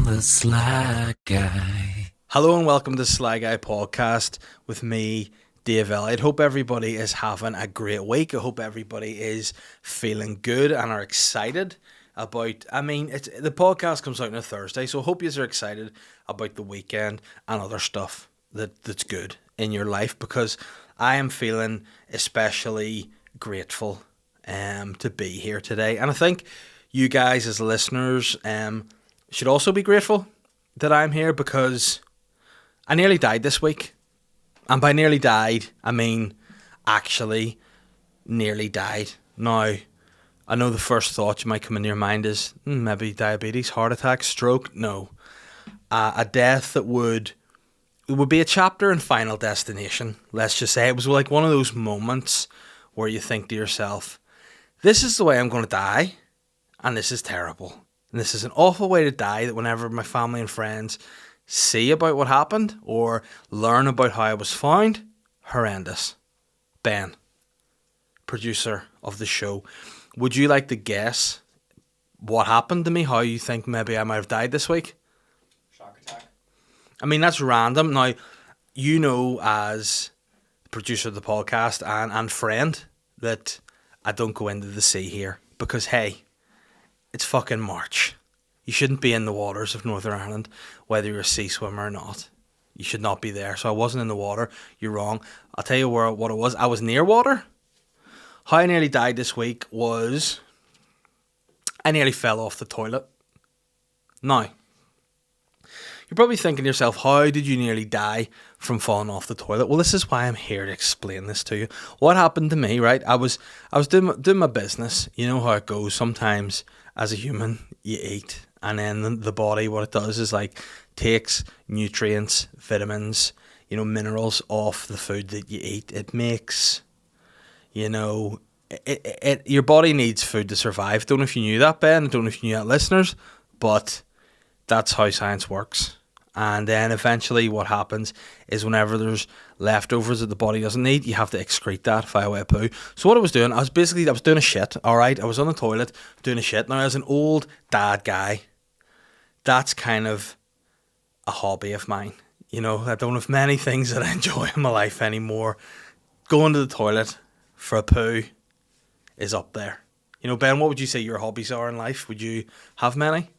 the SLY Guy. Hello and welcome to the SLY Guy podcast with me, Dave Elliott. Hope everybody is having a great week. I hope everybody is feeling good and are excited about, the podcast comes out on a Thursday, so I hope you are excited about the weekend and other stuff that's good in your life, because I am feeling especially grateful to be here today. And I think you guys as listeners should also be grateful that I'm here, because I nearly died this week. And by nearly died, I mean actually nearly died. Now, I know the first thought you might come into your mind is maybe diabetes, heart attack, stroke. No. A death that would be a chapter in Final Destination, let's just say. It was like one of those moments where you think to yourself, this is the way I'm going to die, and this is terrible. And this is an awful way to die, that whenever my family and friends see about what happened or learn about how I was found, horrendous. Ben, producer of the show, would you like to guess what happened to me? How you think maybe I might have died this week? Shock attack. I mean, that's random. Now, you know, as producer of the podcast and friend, that I don't go into the sea here because, hey, it's fucking March. You shouldn't be in the waters of Northern Ireland, whether you're a sea swimmer or not. You should not be there. So I wasn't in the water. You're wrong. I'll tell you what it was. I was near water. How I nearly died this week was I nearly fell off the toilet. Now, you're probably thinking to yourself, how did you nearly die from falling off the toilet? Well, this is why I'm here to explain this to you. What happened to me, right? I was doing my business. You know how it goes. Sometimes as a human, you eat, and then the body, what it does is like takes nutrients, vitamins, minerals off the food that you eat. It makes, your body needs food to survive. Don't know if you knew that, Ben. Don't know if you knew that, listeners, but that's how science works. And then eventually what happens is whenever there's leftovers that the body doesn't need, you have to excrete that via way of poo. So what I was doing, I was doing a shit, all right? I was on the toilet doing a shit. Now, as an old dad guy, that's kind of a hobby of mine. I don't have many things that I enjoy in my life anymore. Going to the toilet for a poo is up there. Ben, what would you say your hobbies are in life? Would you have many?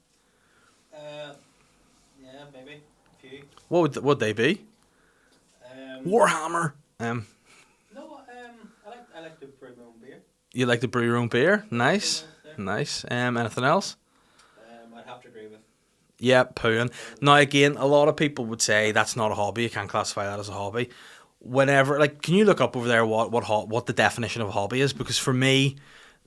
Yeah, maybe a few. What would they be? Warhammer. No, I like to brew my own beer. You like to brew your own beer? Nice, Yeah. nice. Anything else? I'd have to agree with. Yeah, pooing. Now again, a lot of people would say that's not a hobby. You can't classify that as a hobby. Whenever, can you look up over there what the definition of a hobby is? Because for me,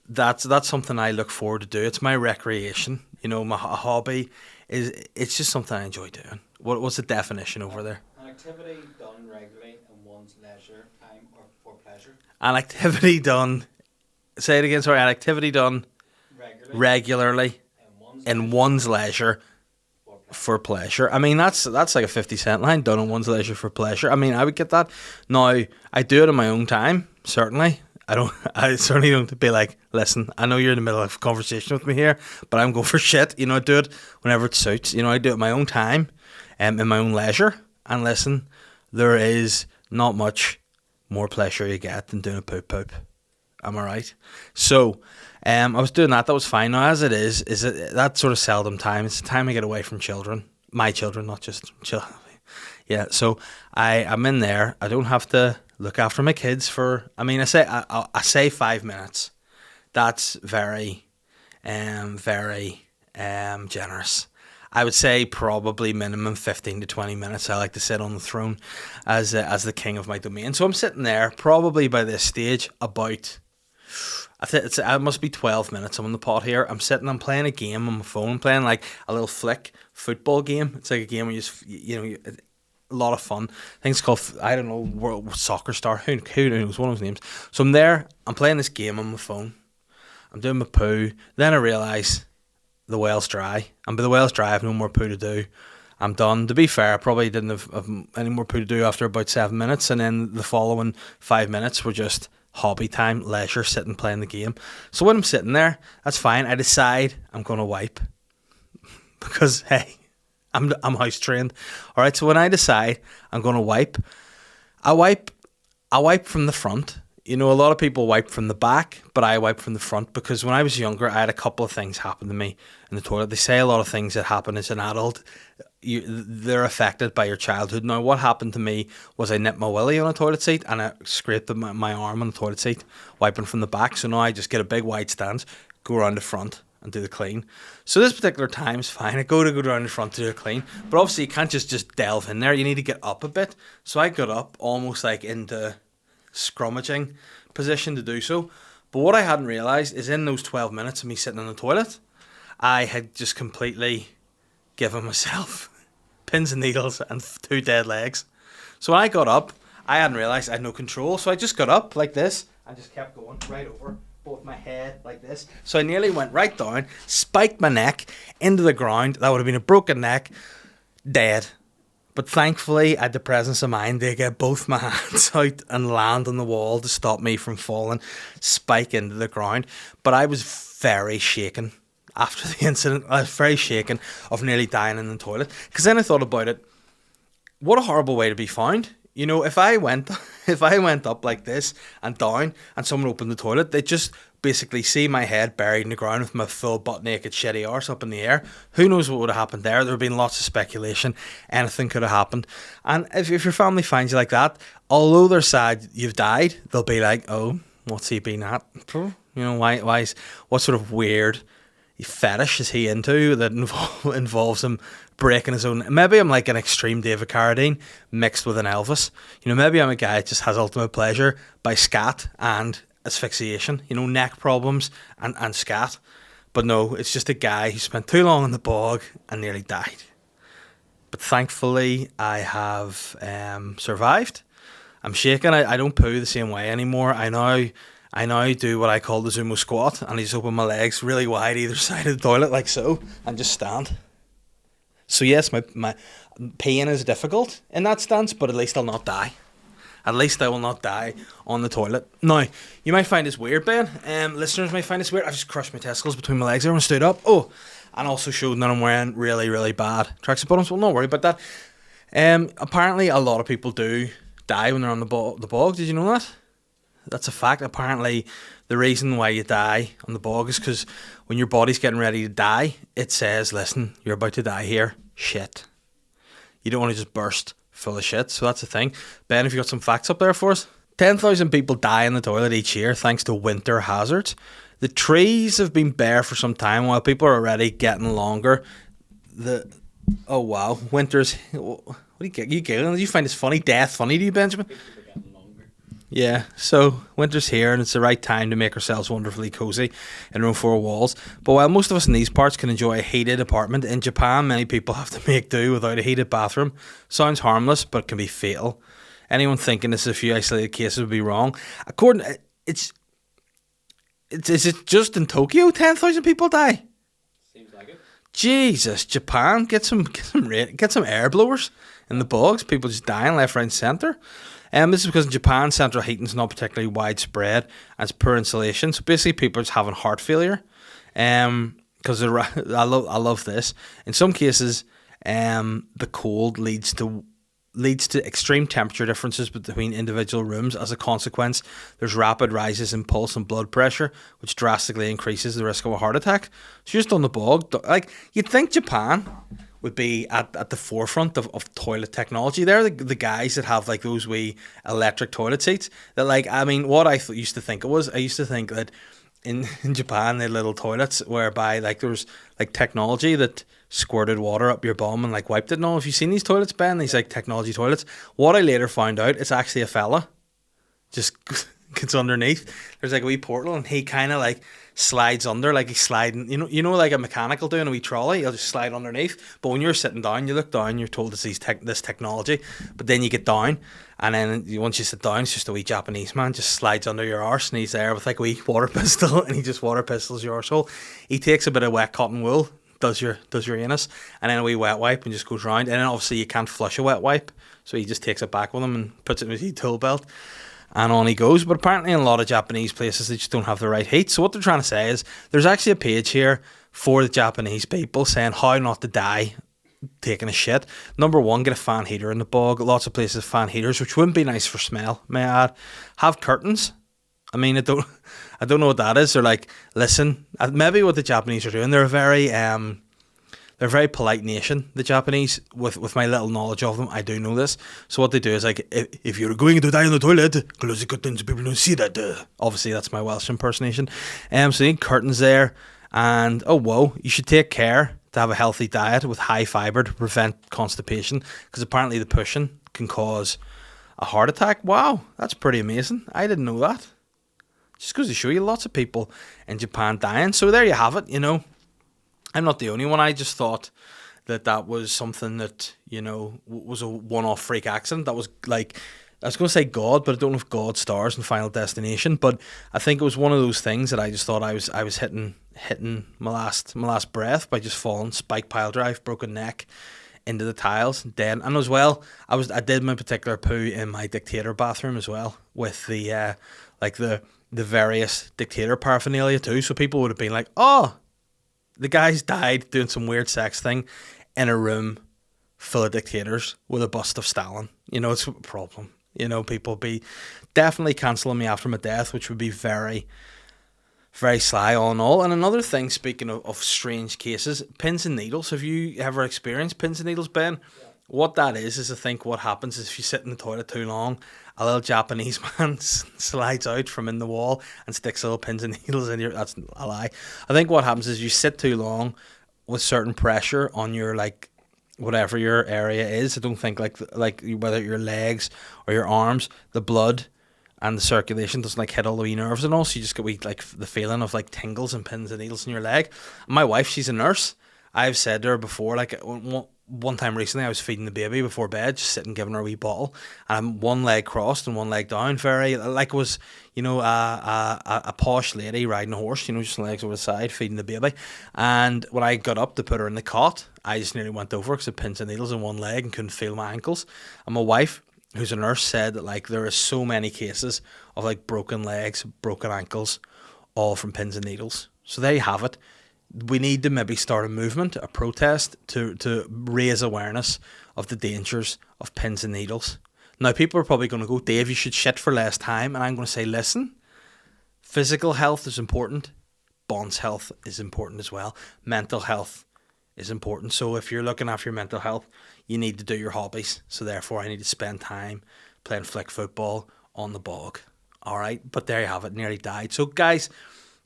that's something I look forward to do. It's my recreation. My hobby it's just something I enjoy doing. What's the definition over there? An activity done regularly in one's leisure time or for pleasure. An activity done. Say it again. Sorry. An activity done regularly in one's leisure for pleasure. I mean, that's like a 50 Cent line, done in one's leisure for pleasure. I mean, I would get that. Now, I do it in my own time, certainly. I certainly don't be like, listen, I know you're in the middle of a conversation with me here, but I'm going for shit. I do it whenever it suits. I do it in my own time, in my own leisure. And listen, there is not much more pleasure you get than doing a poop. Am I right? So, I was doing that. That was fine. Now, as it is that sort of seldom time. It's the time I get away from children. My children, not just children. Yeah, so I'm in there. I don't have to look after my kids for, I say 5 minutes. That's very, very generous. I would say probably minimum 15 to 20 minutes. I like to sit on the throne as the king of my domain. So I'm sitting there probably by this stage about, I think it must be 12 minutes. I'm on the pot here. I'm playing a game on my phone. I'm playing like a little flick football game. It's like a game where a lot of fun. I think it's called, I don't know, World Soccer Star. Who knows? One of those names. So I'm there. I'm playing this game on my phone. I'm doing my poo. Then I realise the well's dry. And by the well's dry, I have no more poo to do. I'm done. To be fair, I probably didn't have any more poo to do after about 7 minutes. And then the following 5 minutes were just hobby time, leisure, sitting playing the game. So when I'm sitting there, that's fine. I decide I'm going to wipe. Because, hey, I'm house trained. All right, so when I decide I'm going to wipe, I wipe from the front. You know, a lot of people wipe from the back, but I wipe from the front because when I was younger, I had a couple of things happen to me in the toilet. They say a lot of things that happen as an adult, they're affected by your childhood. Now, what happened to me was I nipped my willy on a toilet seat and I scraped my arm on the toilet seat, wiping from the back. So now I just get a big wide stance, go around the front and do the clean. So this particular time is fine. I go around the front to do a clean, but obviously you can't just delve in there. You need to get up a bit. So I got up almost like into scrummaging position to do so. But what I hadn't realised is in those 12 minutes of me sitting in the toilet, I had just completely given myself pins and needles and 2 dead legs. So when I got up, I hadn't realised I had no control. So I just got up like this and just kept going right over both my head like this. So I nearly went right down, spiked my neck into the ground. That would have been a broken neck, dead. But thankfully, I had the presence of mind to get both my hands out and land on the wall to stop me from falling, spike into the ground. But I was very shaken after the incident. I was very shaken of nearly dying in the toilet. Because then I thought about it. What a horrible way to be found. You know, if I went up like this and down and someone opened the toilet, they'd just basically see my head buried in the ground with my full butt naked shitty arse up in the air. Who knows what would have happened there? There would have been lots of speculation. Anything could have happened. And if your family finds you like that, although they're sad you've died, they'll be like, oh, what's he been at? You know, what sort of weird fetish is he into that involves him breaking his own? Maybe I'm like an extreme David Carradine mixed with an Elvis. You know, maybe I'm a guy that just has ultimate pleasure by scat and asphyxiation, you know, neck problems and scat. But no, it's just a guy who spent too long in the bog and nearly died. But thankfully I have survived. I'm shaking. I don't poo the same way anymore. I now do what I call the Zumo squat, and I just open my legs really wide either side of the toilet like so and just stand. So yes, my pain is difficult in that stance, but at least I'll not die. At least I will not die on the toilet. Now, you might find this weird, Ben. Listeners might find this weird. I've just crushed my testicles between my legs. Everyone stood up. Oh, and also showed that I'm wearing really, really bad tracksuit bottoms. Well, don't worry about that. Apparently, a lot of people do die when they're on the bog. Did you know that? That's a fact. Apparently, the reason why you die on the bog is because when your body's getting ready to die, it says, listen, you're about to die here. Shit. You don't want to just burst full of shit. So that's the thing. Ben, have you got some facts up there for us? 10,000 people die in the toilet each year thanks to winter hazards. The trees have been bare for some time while people are already getting longer. Oh wow, winter's... What are you giggling? Did you find this funny? Death funny to you, Benjamin? Yeah, so winter's here and it's the right time to make ourselves wonderfully cozy in our own four walls. But while most of us in these parts can enjoy a heated apartment, in Japan many people have to make do without a heated bathroom. Sounds harmless, but can be fatal. Anyone thinking this is a few isolated cases would be wrong. Is it just in Tokyo 10,000 people die? Seems like it. Jesus, Japan, get some air blowers in the bogs. People just dying left, right, and centre. This is because in Japan, central heating is not particularly widespread and it's poor insulation. So basically, people are just having heart failure. Because I love this. In some cases, the cold leads to extreme temperature differences between individual rooms. As a consequence, there's rapid rises in pulse and blood pressure, which drastically increases the risk of a heart attack. So just on the bog, like you'd think Japan would be at the forefront of toilet technology. They're the guys that have like those wee electric toilet seats. That like, I mean, what I used to think it was, I used to think that in Japan they had little toilets whereby like there was like technology that squirted water up your bum and like wiped it. No, have you seen these toilets, Ben? These like technology toilets. What I later found out, it's actually a fella just gets underneath. There's like a wee portal and he kind of like slides under, like he's sliding, you know, like a mechanical doing a wee trolley. He'll just slide underneath. But when you're sitting down, you look down, you're told it's this technology. But then you get down, and then once you sit down, it's just a wee Japanese man just slides under your arse, and he's there with like a wee water pistol, and he just water pistols your arsehole. He takes a bit of wet cotton wool, does your anus, and then a wee wet wipe, and just goes round. And then obviously you can't flush a wet wipe, so he just takes it back with him and puts it in his wee tool belt. And on he goes. But apparently in a lot of Japanese places they just don't have the right heat. So what they're trying to say is there's actually a page here for the Japanese people saying how not to die taking a shit. Number one, get a fan heater in the bog. Lots of places have fan heaters, which wouldn't be nice for smell, may I add. Have curtains. I mean, I don't know what that is. They're like, listen, maybe what the Japanese are doing. They're a very polite nation, the Japanese. With my little knowledge of them, I do know this. So what they do is like, if you're going to die in the toilet, close the curtains so people don't see that. Obviously, that's my Welsh impersonation. So you need curtains there, and oh whoa, you should take care to have a healthy diet with high fibre to prevent constipation, because apparently the pushing can cause a heart attack. Wow, that's pretty amazing. I didn't know that. Just goes to show you, lots of people in Japan dying. So there you have it, you know. I'm not the only one. I just thought that was something that, you know, was a one-off freak accident. That was like, I was going to say God, but I don't know if God stars in Final Destination. But I think it was one of those things that I just thought I was hitting my last breath by just falling, spike pile drive, broken neck into the tiles, dead. And as well, I did my particular poo in my dictator bathroom as well, with the the various dictator paraphernalia too. So people would have been like, oh, the guy's died doing some weird sex thing in a room full of dictators with a bust of Stalin. You know, it's a problem. You know, people would be definitely cancelling me after my death, which would be very, very sly all in all. And another thing, speaking of strange cases, pins and needles. Have you ever experienced pins and needles, Ben? Yeah. What that is I think what happens is if you sit in the toilet too long, a little Japanese man slides out from in the wall and sticks little pins and needles in your... That's a lie. I think what happens is you sit too long with certain pressure on your, like, whatever your area is. I don't think, like whether your legs or your arms, the blood and the circulation doesn't, like, hit all the wee nerves and all. So you just get, like, the feeling of, like, tingles and pins and needles in your leg. My wife, she's a nurse. I've said to her before, like, one time recently I was feeding the baby before bed, just sitting giving her a wee bottle, and I'm one leg crossed and one leg down, very like it was, you know, a posh lady riding a horse, you know, just legs over the side feeding the baby. And when I got up to put her in the cot, I just nearly went over because of pins and needles in one leg and couldn't feel my ankles. And my wife, who's a nurse, said that, like, there are so many cases of, like, broken legs, broken ankles, all from pins and needles. So there you have it. We need to maybe start a movement, a protest to raise awareness of the dangers of pins and needles. Now, people are probably going to go, Dave, you should shit for less time. And I'm going to say, listen, physical health is important. Bonds health is important as well. Mental health is important. So if you're looking after your mental health, you need to do your hobbies. So therefore, I need to spend time playing flick football on the bog. All right. But there you have it. Nearly died. So, guys,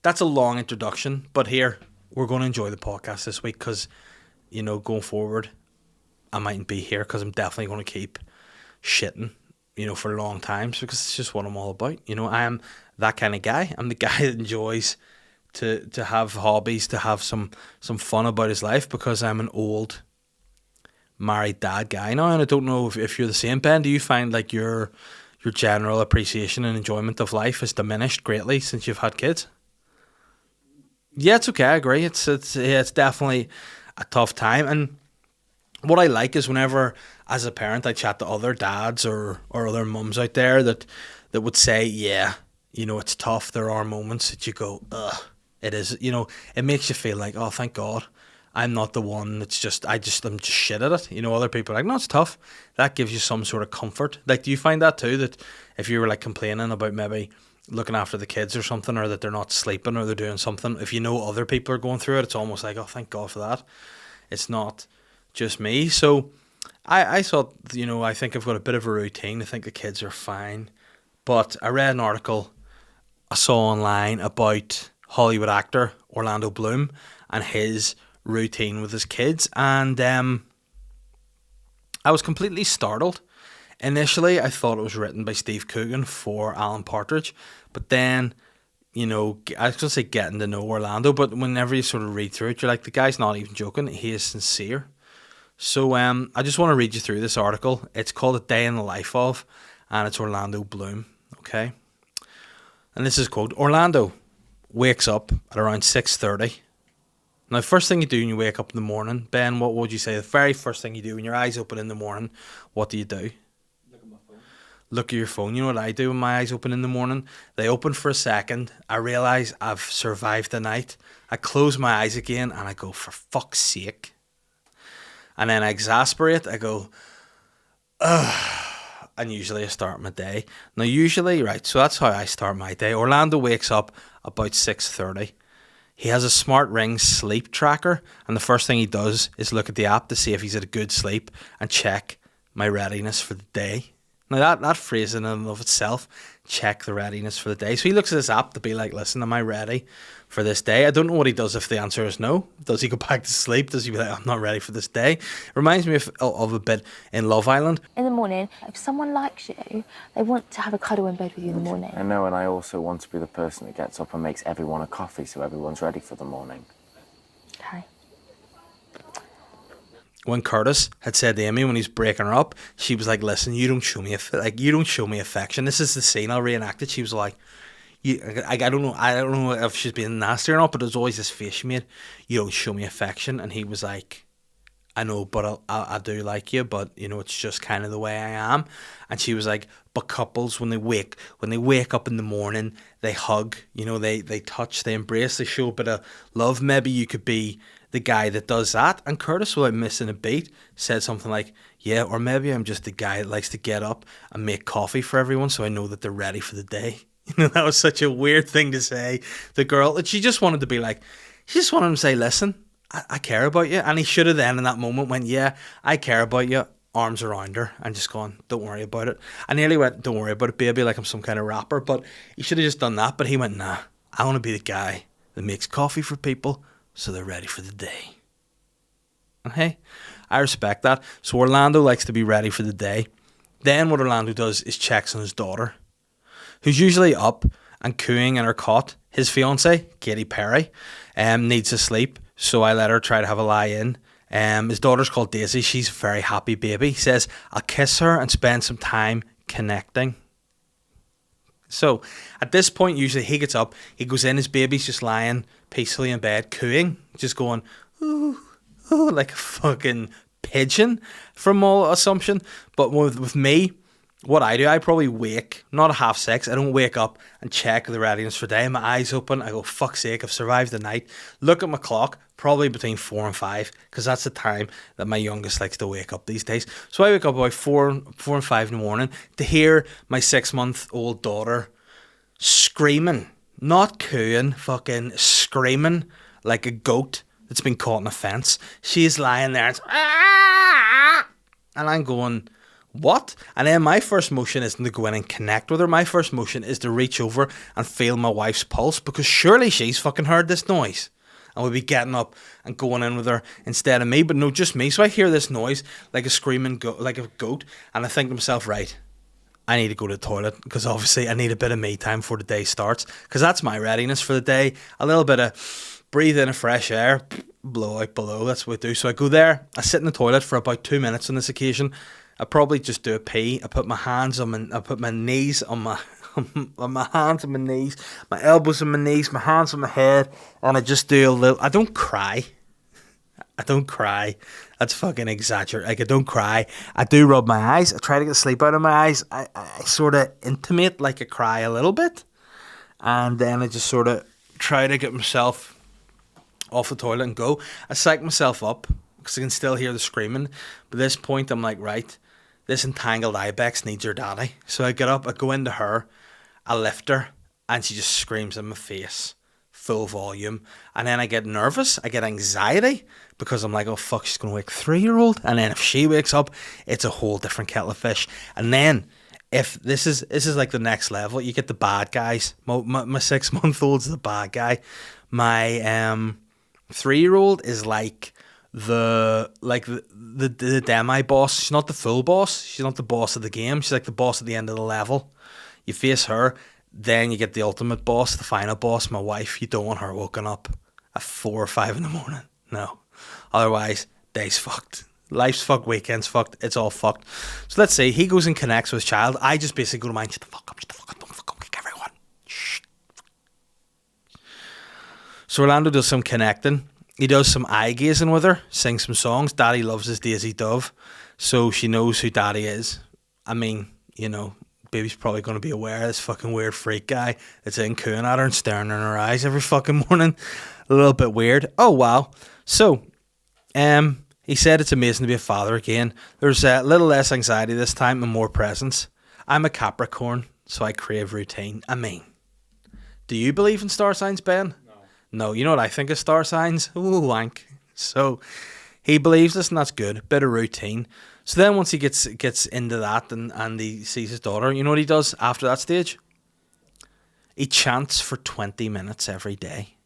that's a long introduction. But here, we're going to enjoy the podcast this week because, you know, going forward, I mightn't be here because I'm definitely going to keep shitting, you know, for long times because it's just what I'm all about. You know, I am that kind of guy. I'm the guy that enjoys to have hobbies, to have some fun about his life because I'm an old married dad guy now. And I don't know if you're the same, Ben. Do you find like your general appreciation and enjoyment of life has diminished greatly since you've had kids? Yeah, it's okay. I agree. It's definitely a tough time. And what I like is whenever, as a parent, I chat to other dads or other mums out there that would say, yeah, you know, it's tough. There are moments that you go, ugh, it is. You know, it makes you feel like, oh, thank God, I'm not the one that's I'm just shit at it. You know, other people are like, no, it's tough. That gives you some sort of comfort. Like, do you find that too? That if you were like complaining about maybe looking after the kids or something, or that they're not sleeping or they're doing something, if you know other people are going through it, it's almost like, oh, thank God for that. It's not just me. So I thought, you know, I think I've got a bit of a routine. I think the kids are fine. But I read an article I saw online about Hollywood actor Orlando Bloom and his routine with his kids. And I was completely startled. Initially, I thought it was written by Steve Coogan for Alan Partridge, but then, you know, I was going to say getting to know Orlando, but whenever you sort of read through it, you're like, the guy's not even joking, he is sincere. So I just want to read you through this article. It's called A Day in the Life of, and it's Orlando Bloom, okay? And this is a quote: Orlando wakes up at around 6:30. Now, first thing you do when you wake up in the morning, Ben, what would you say? The very first thing you do when your eyes open in the morning, what do you do? Look at your phone. You know what I do when my eyes open in the morning? They open for a second. I realise I've survived the night. I close my eyes again and I go, for fuck's sake. And then I exasperate. I go, ugh. And usually I start my day. Now, usually, right, so that's how I start my day. Orlando wakes up about 6:30. He has a smart ring sleep tracker, and the first thing he does is look at the app to see if he's had a good sleep and check my readiness for the day. Now, that phrase in and of itself, check the readiness for the day. So he looks at his app to be like, listen, am I ready for this day? I don't know what he does if the answer is no. Does he go back to sleep? Does he be like, I'm not ready for this day? It reminds me of a bit in Love Island. In the morning, if someone likes you, they want to have a cuddle in bed with you in the morning. I know, and I also want to be the person that gets up and makes everyone a coffee so everyone's ready for the morning. Okay. When Curtis had said to Amy when he's breaking her up, she was like, "Listen, you don't show me affection." This is the scene I'll reenact it. She was like, I don't know if she's being nasty or not, but there's always this face she made. You don't show me affection, and he was like, "I know, but I do like you, but you know it's just kind of the way I am." And she was like, "But couples when they wake up in the morning, they hug, you know, they touch, they embrace, they show a bit of love. Maybe you could be the guy that does that." And Curtis, without missing a beat, said something like, "Yeah, or maybe I'm just the guy that likes to get up and make coffee for everyone so I know that they're ready for the day." You know, that was such a weird thing to say. The girl, that she just wanted to be like, she just wanted him to say, "Listen, I care about you." And he should have then in that moment went, "Yeah, I care about you." Arms around her and just gone, "Don't worry about it." I nearly went, "Don't worry about it, baby," like I'm some kind of rapper. But he should have just done that. But he went, "Nah, I want to be the guy that makes coffee for people so they're ready for the day." And hey, I respect that. So Orlando likes to be ready for the day. Then what Orlando does is checks on his daughter, who's usually up and cooing in her cot. His fiancée, Katy Perry, needs to sleep, so I let her try to have a lie in. His daughter's called Daisy. She's a very happy baby. He says, "I'll kiss her and spend some time connecting." So at this point, usually he gets up, he goes in, his baby's just lying peacefully in bed, cooing, just going, ooh, ooh, like a fucking pigeon from all assumption. But with me, what I do, I probably wake, not at 6:30, I don't wake up and check the readiness for day. My eyes open, I go, fuck's sake, I've survived the night. Look at my clock, probably between 4 and 5, because that's the time that my youngest likes to wake up these days. So I wake up about 4 and 5 in the morning to hear my 6-month-old daughter screaming, not cooing, fucking screaming like a goat that's been caught in a fence. She's lying there and I'm going, what? And then my first motion isn't to go in and connect with her. My first motion is to reach over and feel my wife's pulse, because surely she's fucking heard this noise and would be getting up and going in with her instead of me. But no, just me. So I hear this noise like a screaming like a goat, and I think to myself, right, I need to go to the toilet, because obviously I need a bit of me time before the day starts, because that's my readiness for the day. A little bit of breathe in a fresh air, blow out below. That's what I do. So I go there, I sit in the toilet for about 2 minutes on this occasion. I probably just do a pee. I put my hands on I put my knees on my on my hands on my knees, my elbows on my knees, my hands on my head, and I just do a little. I don't cry. That's fucking exaggerate. Like, I don't cry. I do rub my eyes. I try to get sleep out of my eyes. I sort of intimate like I cry a little bit, and then I just sort of try to get myself off the toilet and go. I psych myself up because I can still hear the screaming. But at this point, I'm like, right, this entangled ibex needs her daddy. So I get up, I go into her, I lift her, and she just screams in my face, full volume. And then I get nervous, I get anxiety, because I'm like, oh fuck, she's going to wake a 3-year-old. And then if she wakes up, it's a whole different kettle of fish. And then, if this is like the next level, you get the bad guys. My 6-month-old's the bad guy. My 3-year-old is like the demi boss. She's not the full boss. She's not the boss of the game. She's like the boss at the end of the level. You face her, then you get the ultimate boss, the final boss, my wife. You don't want her woken up at 4 or 5 in the morning. No. Otherwise, day's fucked. Life's fucked, weekend's fucked, it's all fucked. So let's say he goes and connects with his child. I just basically go to mine, shut the fuck up, don't fuck up, kick everyone. Shh. So Orlando does some connecting. He does some eye gazing with her, sings some songs. Daddy loves his Daisy Dove, so she knows who Daddy is. I mean, you know, baby's probably going to be aware of this fucking weird freak guy that's in cooing at her and staring in her eyes every fucking morning. A little bit weird. Oh, wow. So, He said it's amazing to be a father again. There's a little less anxiety this time and more presence. I'm a Capricorn, so I crave routine. I mean, do you believe in star signs, Ben? No, you know what I think of star signs? Ooh, wank. So he believes this, and that's good. Bit of routine. So then once he gets into that and he sees his daughter, you know what he does after that stage? He chants for 20 minutes every day,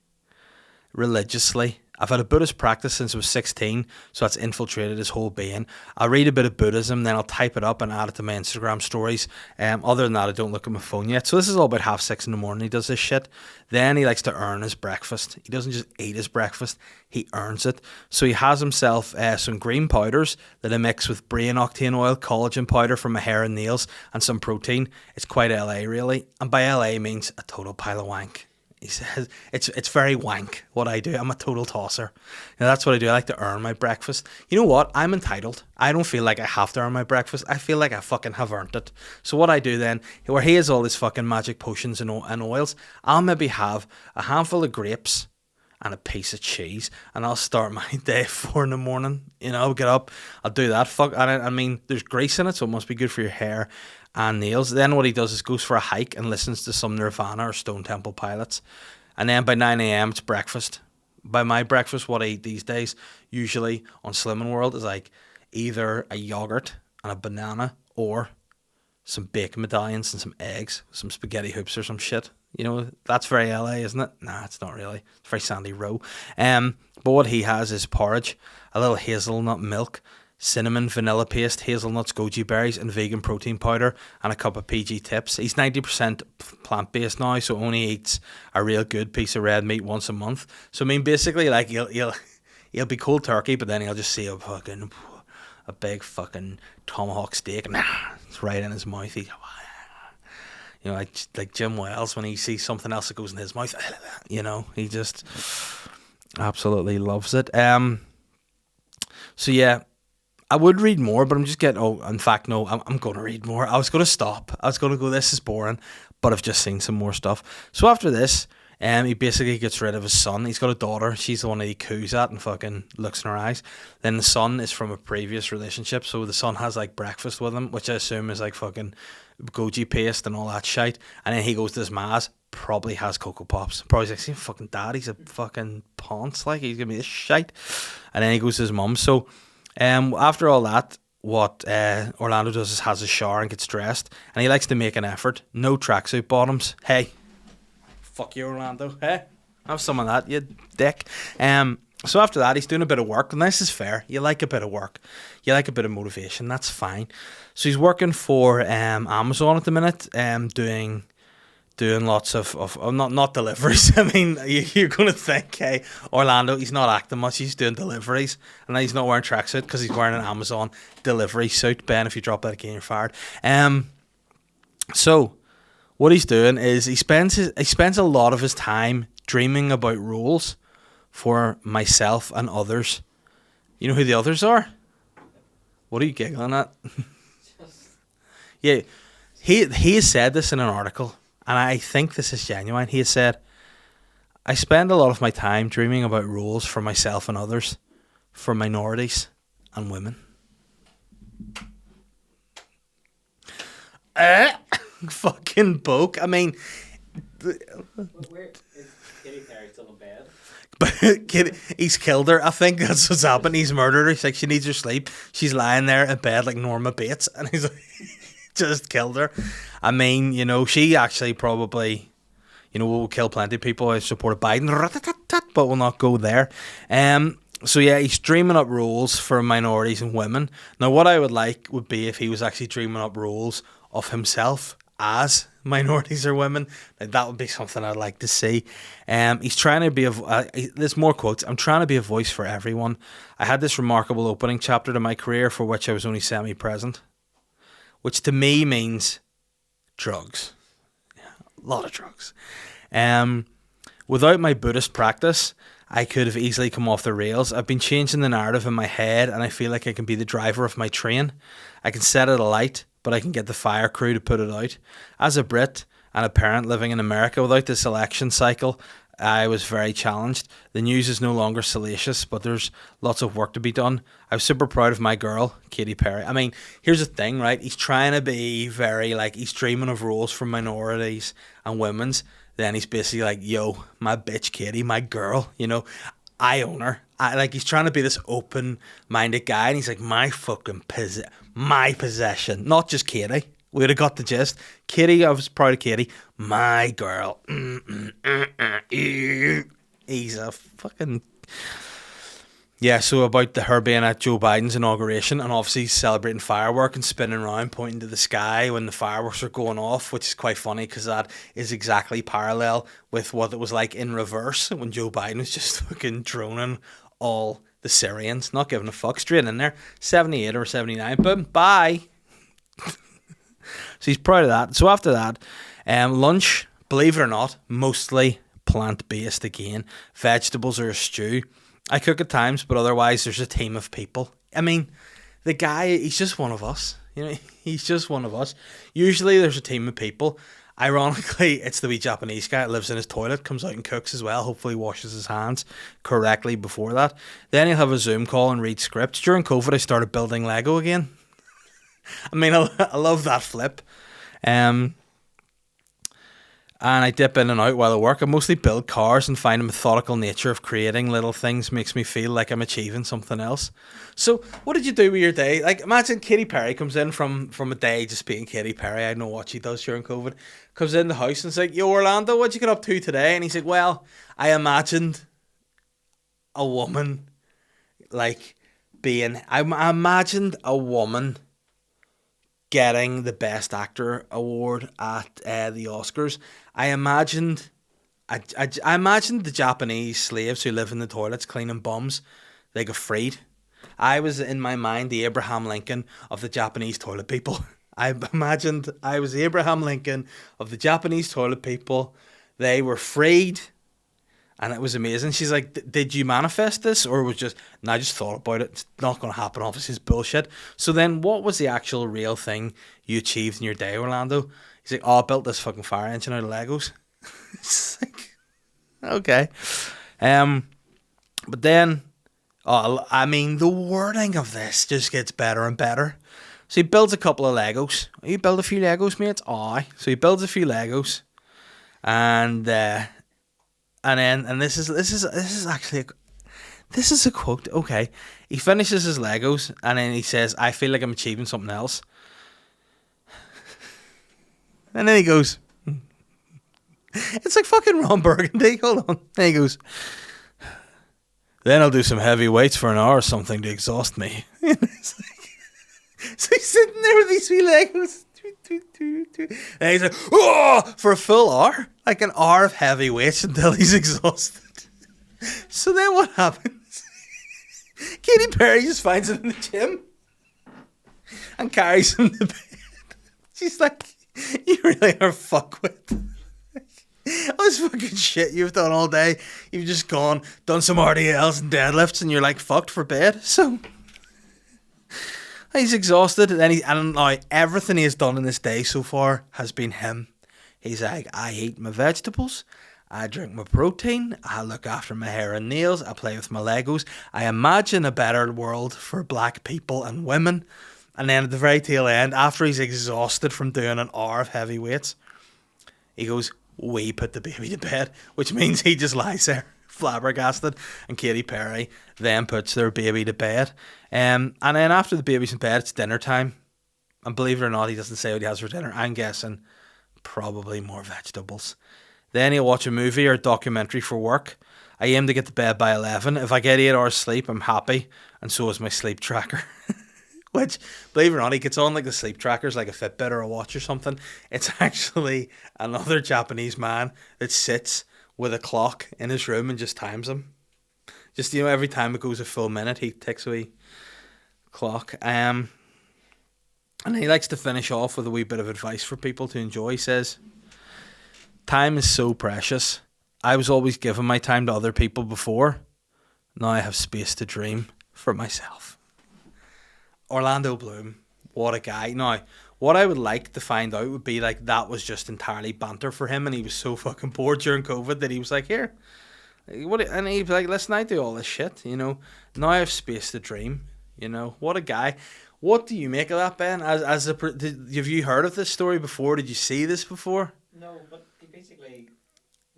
religiously. I've had a Buddhist practice since I was 16, so that's infiltrated his whole being. I'll read a bit of Buddhism, then I'll type it up and add it to my Instagram stories. Other than that, I don't look at my phone yet. So this is all about 6:30 in the morning he does this shit. Then he likes to earn his breakfast. He doesn't just eat his breakfast, he earns it. So he has himself some green powders that I mix with brain octane oil, collagen powder for my hair and nails, and some protein. It's quite LA, really. And by LA means a total pile of wank. He says it's very wank what I do. I'm a total tosser. That's what I do. I like to earn my breakfast. You know what? I'm entitled. I don't feel like I have to earn my breakfast. I feel like I fucking have earned it. So what I do then, where he has all his fucking magic potions and oils, I'll maybe have a handful of grapes and a piece of cheese, and I'll start my day at 4 in the morning. I'll get up, I'll do that. I mean, there's grease in it, so it must be good for your hair and nails. Then what he does is goes for a hike and listens to some Nirvana or Stone Temple Pilots. And then by 9 a.m. it's breakfast. By my breakfast, what I eat these days, usually on Slimming World, is like either a yogurt and a banana or some bacon medallions and some eggs, some spaghetti hoops or some shit. That's very LA, isn't it? Nah, it's not really. It's very Sandy Row. But what he has is porridge, a little hazelnut milk, cinnamon, vanilla paste, hazelnuts, goji berries, and vegan protein powder, and a cup of PG Tips. He's 90% plant-based now, so only eats a real good piece of red meat once a month. So I mean, basically, like he'll be cold turkey, but then he'll just see a big fucking tomahawk steak, and it's right in his mouth. Like Jim Wells when he sees something else that goes in his mouth. He just absolutely loves it. So yeah. I would read more, but I'm just getting... in fact, no, I'm going to read more. I was going to stop. I was going to go, this is boring, but I've just seen some more stuff. So after this, he basically gets rid of his son. He's got a daughter. She's the one that he coos at and fucking looks in her eyes. Then the son is from a previous relationship, so the son has, like, breakfast with him, which I assume is, like, fucking goji paste and all that shite. And then he goes to his ma's, probably has Cocoa Pops. Probably like, see, fucking dad, he's a fucking ponce, like, he's giving me this shite. And then he goes to his mum, so... after all that, what Orlando does is has a shower and gets dressed, and he likes to make an effort. No tracksuit bottoms. Hey, fuck you, Orlando. Hey, have some of that, you dick. So after that, he's doing a bit of work, and this is fair. You like a bit of work, you like a bit of motivation. That's fine. So he's working for Amazon at the minute, doing lots of not deliveries. I mean, you're going to think, hey, Orlando, he's not acting much, he's doing deliveries, and then he's not wearing tracksuit because he's wearing an Amazon delivery suit. Ben, if you drop that again, you're fired. So what he's doing is he spends a lot of his time dreaming about rules for myself and others. You know who the others are? What are you giggling at? Yeah, he has said this in an article, and I think this is genuine. He has said, I spend a lot of my time dreaming about rules for myself and others, for minorities and women. Fucking boke. I mean... Where is Kitty Perry still in bed? But he's killed her. I think that's what's happened. He's murdered her. He's like, she needs her sleep. She's lying there in bed like Norma Bates, and he's like, just killed her. I mean, she actually probably, will kill plenty of people who supported Biden, but will not go there. So yeah, he's dreaming up rules for minorities and women. Now, what I would like would be if he was actually dreaming up rules of himself as minorities or women. Like, that would be something I'd like to see. He's trying to be there's more quotes. I'm trying to be a voice for everyone. I had this remarkable opening chapter to my career for which I was only semi-present, which to me means drugs. Yeah, a lot of drugs. Without my Buddhist practice, I could have easily come off the rails. I've been changing the narrative in my head, and I feel like I can be the driver of my train. I can set it alight, but I can get the fire crew to put it out. As a Brit and a parent living in America, without this election cycle, I was very challenged. The news is no longer salacious, but there's lots of work to be done. I was super proud of my girl, Katy Perry. I mean, here's the thing, right? He's trying to be very, like, he's dreaming of roles for minorities and women's. Then he's basically like, yo, my bitch Katy, my girl, you know, I own her. Like, he's trying to be this open-minded guy, and he's like, my possession, not just Katy. We would have got the gist. Katy, I was proud of Katy. My girl. He's a fucking... Yeah, so about her being at Joe Biden's inauguration and obviously celebrating firework and spinning around, pointing to the sky when the fireworks are going off, which is quite funny because that is exactly parallel with what it was like in reverse when Joe Biden was just fucking droning all the Syrians, not giving a fuck, straight in there. 78 or 79, boom, bye. So he's proud of that. So after that, lunch, believe it or not, mostly plant-based again. Vegetables or a stew. I cook at times, but otherwise there's a team of people. I mean, the guy, he's just one of us. You know, he's just one of us. Usually there's a team of people. Ironically, it's the wee Japanese guy that lives in his toilet, comes out and cooks as well. Hopefully washes his hands correctly before that. Then he'll have a Zoom call and read scripts. During COVID, I started building Lego again. I mean, I love that flip. And I dip in and out while I work. I mostly build cars and find the methodical nature of creating little things makes me feel like I'm achieving something else. So what did you do with your day? Like, imagine Katy Perry comes in from a day just being Katy Perry. I don't know what she does during COVID. Comes in the house and is like, yo, Orlando, what'd you get up to today? And he's like, well, I imagined a woman, like, I imagined a woman getting the Best Actor award at the Oscars. I imagined the Japanese slaves who live in the toilets cleaning bums. They got freed. I was, in my mind, the Abraham Lincoln of the Japanese toilet people. I imagined I was the Abraham Lincoln of the Japanese toilet people. They were freed. And it was amazing. She's like, did you manifest this? Or was just, no, I just thought about it. It's not going to happen. Obviously, it's bullshit. So then what was the actual real thing you achieved in your day, Orlando? He's like, oh, I built this fucking fire engine out of Legos. It's like, okay. But then, I mean, the wording of this just gets better and better. So he builds a couple of Legos. You build a few Legos, mates? Aye. So he builds a few Legos. And then, and this is actually this is a quote. Okay, he finishes his Legos and then he says, "I feel like I'm achieving something else." And then he goes, "It's like fucking Ron Burgundy." Hold on. Then he goes, "Then I'll do some heavy weights for an hour or something to exhaust me." It's like, so he's sitting there with these three Legos. And he's like, oh, for a full hour, like an hour of heavy weights until he's exhausted. So then what happens? Katy Perry just finds him in the gym and carries him to bed. She's like, you really are fuckwit. All this fucking shit you've done all day, you've just done some RDLs and deadlifts, and you're like fucked for bed. So he's exhausted, and now everything he has done in this day so far has been him. He's like, I eat my vegetables, I drink my protein, I look after my hair and nails, I play with my Legos, I imagine a better world for black people and women. And then at the very tail end, after he's exhausted from doing an hour of heavy weights, he goes, we put the baby to bed, which means he just lies there flabbergasted, and Katy Perry then puts their baby to bed. And then after the baby's in bed, it's dinner time. And believe it or not, he doesn't say what he has for dinner. I'm guessing probably more vegetables. Then he'll watch a movie or a documentary for work. I aim to get to bed by 11. If I get 8 hours sleep, I'm happy. And so is my sleep tracker. Which, believe it or not, he gets on like the sleep trackers, like a Fitbit or a watch or something. It's actually another Japanese man that sits with a clock in his room and just times him. Just, you know, every time it goes a full minute, he takes a wee clock. And he likes to finish off with a wee bit of advice for people to enjoy. He says, time is so precious. I was always giving my time to other people before. Now I have space to dream for myself. Orlando Bloom, What a guy. Now, what I would like to find out would be like that was just entirely banter for him, and he was so fucking bored during COVID that he was like, here, what? And he'd be like, listen, I do all this shit, you know. Now I have space to dream, you know. What a guy. What do you make of that, Ben? Have you heard of this story before? Did you see this before? No, but he basically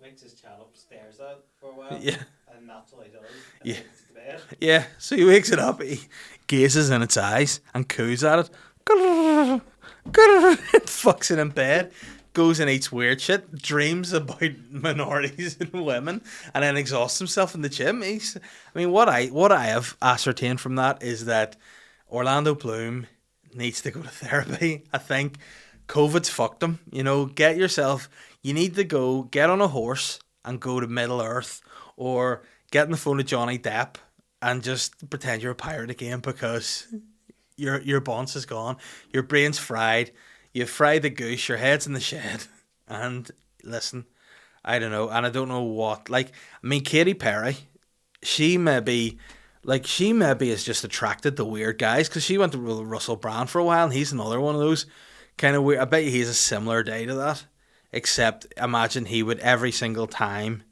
wakes his child up, stares at it for a while, Yeah. and that's all he does. Yeah. Takes it to bed. Yeah, so he wakes it up, he gazes in its eyes and coos at it. It fucks it in bed, goes and eats weird shit, dreams about minorities and women, and then exhausts himself in the gym. What I have ascertained from that is that Orlando Bloom needs to go to therapy. I think COVID's fucked him. You know, you need to go get on a horse and go to Middle Earth, or get on the phone to Johnny Depp and just pretend you're a pirate again, because your bonce is gone, your brain's fried, you've fried the goose, your head's in the shed. And listen, I don't know, and I don't know what. Like, I mean, Katy Perry, she maybe is just attracted to weird guys, because she went to Russell Brand for a while, and he's another one of those kind of weird. I bet you he's a similar day to that, except imagine he would, every single time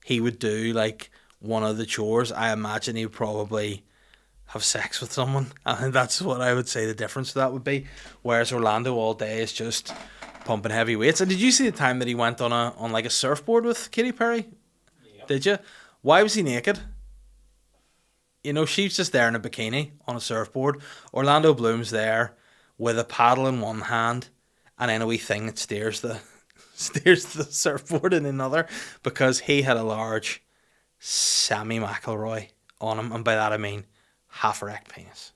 he would do like one of the chores, I imagine he would probably have sex with someone. And that's what I would say the difference to that would be. Whereas Orlando all day is just pumping heavy weights. And did you see the time that he went on like a surfboard with Katy Perry? Yep. Did you? Why was he naked? You know, she's just there in a bikini on a surfboard. Orlando Bloom's there with a paddle in one hand and then a wee thing that steers the surfboard in another, because he had a large Sammy McElroy on him, and by that I mean half erect penis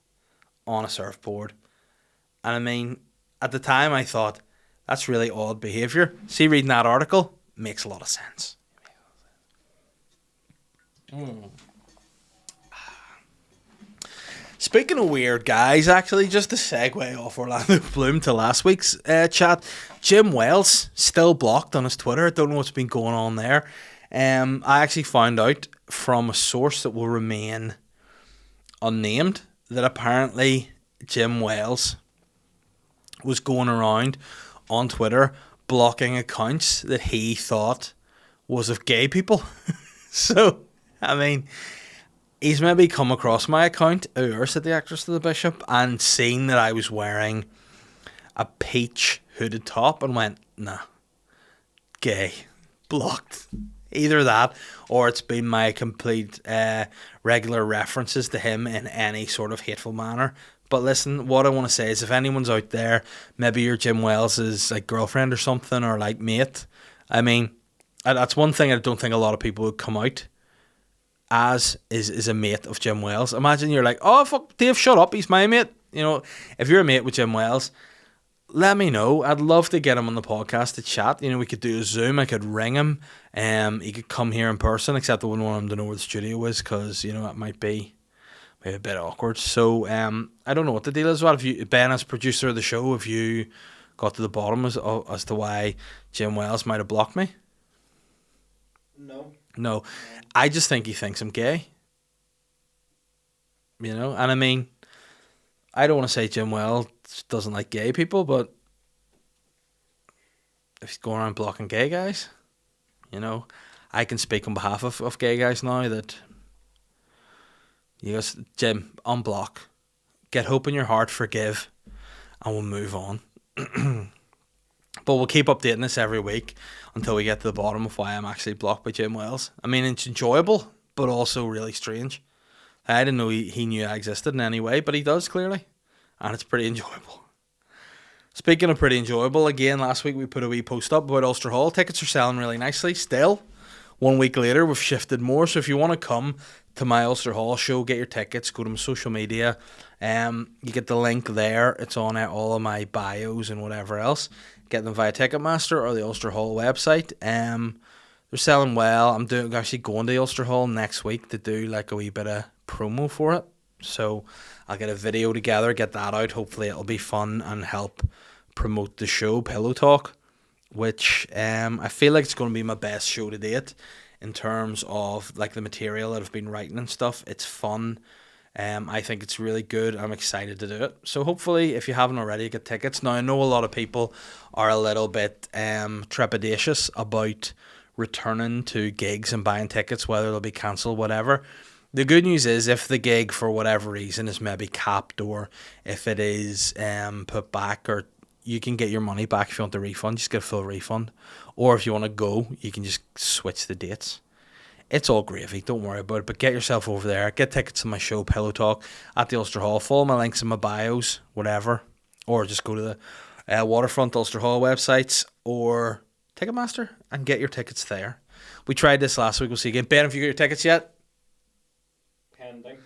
on a surfboard. And I mean, at the time I thought, that's really odd behaviour. See, reading that article makes a lot of sense. Speaking of weird guys, actually, just to segue off Orlando Bloom to last week's chat, Jim Wells still blocked on his Twitter. I don't know what's been going on there. I actually found out from a source that will remain unnamed that apparently Jim Wells was going around on Twitter blocking accounts that he thought was of gay people. So, I mean, he's maybe come across my account, said the actress to the bishop, and seen that I was wearing a peach hooded top and went, nah, gay, blocked. Either that, or it's been my complete regular references to him in any sort of hateful manner. But listen, what I want to say is, if anyone's out there, maybe you're Jim Wells' like girlfriend or something, or like mate, I mean, that's one thing I don't think a lot of people would come out as is a mate of Jim Wells. Imagine you're like, oh fuck, Dave, shut up, he's my mate. You know, if you're a mate with Jim Wells, let me know. I'd love to get him on the podcast to chat. You know, we could do a Zoom. I could ring him. He could come here in person, except I wouldn't want him to know where the studio is, because, you know, it might be a bit awkward. So, I don't know what the deal is. What, Ben, as producer of the show, have you got to the bottom as to why Jim Wells might have blocked me? No. I just think he thinks I'm gay. You know, and I mean, I don't want to say Jim Wells doesn't like gay people, but if he's going around blocking gay guys, you know, I can speak on behalf of gay guys now that, you guys, Jim, unblock, get hope in your heart, forgive, and we'll move on. But we'll keep updating this every week until we get to the bottom of why I'm actually blocked by Jim Wells. I mean, it's enjoyable, but also really strange. I didn't know he knew I existed in any way, but he does, clearly. And it's pretty enjoyable. Speaking of pretty enjoyable, again, last week we put a wee post up about Ulster Hall. Tickets are selling really nicely still. 1 week later, we've shifted more. So if you want to come to my Ulster Hall show, get your tickets, go to my social media. You get the link there. It's on all of my bios and whatever else. Get them via Ticketmaster or the Ulster Hall website. They're selling well. I'm actually going to Ulster Hall next week to do like a wee bit of promo for it. So I'll get a video together, get that out. Hopefully it'll be fun and help promote the show, Pillowtalk, which I feel like it's going to be my best show to date in terms of like the material that I've been writing and stuff. It's fun. I think it's really good. I'm excited to do it. So hopefully, if you haven't already, get tickets. Now, I know a lot of people are a little bit trepidatious about returning to gigs and buying tickets, whether they'll be cancelled, whatever. The good news is, if the gig for whatever reason is maybe capped, or if it is put back, or you can get your money back if you want a refund, just get a full refund. Or if you want to go, you can just switch the dates. It's all gravy, don't worry about it, but get yourself over there. Get tickets to my show, Pillowtalk, at the Ulster Hall. Follow my links in my bios, whatever. Or just go to the Waterfront Ulster Hall websites or Ticketmaster and get your tickets there. We tried this last week. We'll see you again. Ben, have you got your tickets yet? Pending.